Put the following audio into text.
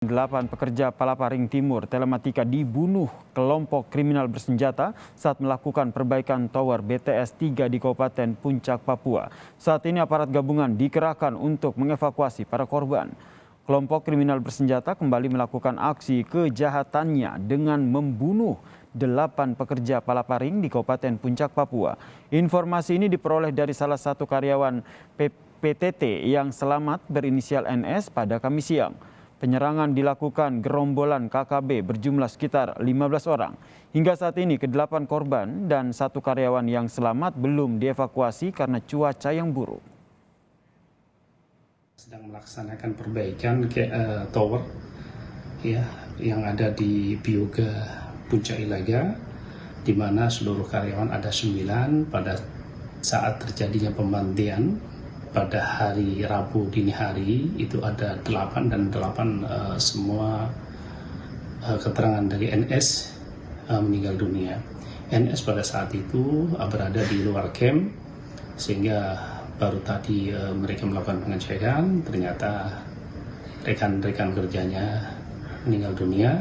8 pekerja Palaparing Timur Telematika dibunuh kelompok kriminal bersenjata saat melakukan perbaikan tower BTS 3 di Kabupaten Puncak, Papua. Saat ini aparat gabungan dikerahkan untuk mengevakuasi para korban. Kelompok kriminal bersenjata kembali melakukan aksi kejahatannya dengan membunuh 8 pekerja Palaparing di Kabupaten Puncak, Papua. Informasi ini diperoleh dari salah satu karyawan PTT yang selamat berinisial NS pada Kamis siang. Penyerangan dilakukan gerombolan KKB berjumlah sekitar 15 orang. Hingga saat ini ke-8 korban dan 1 karyawan yang selamat belum dievakuasi karena cuaca yang buruk. Sedang melaksanakan perbaikan tower ya yang ada di Bioga Puncak Ilaga, di mana seluruh karyawan ada 9 pada saat terjadinya pembantian. Pada hari Rabu dini hari itu ada 8 dan 8 semua keterangan dari NS meninggal dunia. NS pada saat itu berada di luar camp, sehingga baru tadi mereka melakukan pengecekan, ternyata rekan-rekan kerjanya meninggal dunia.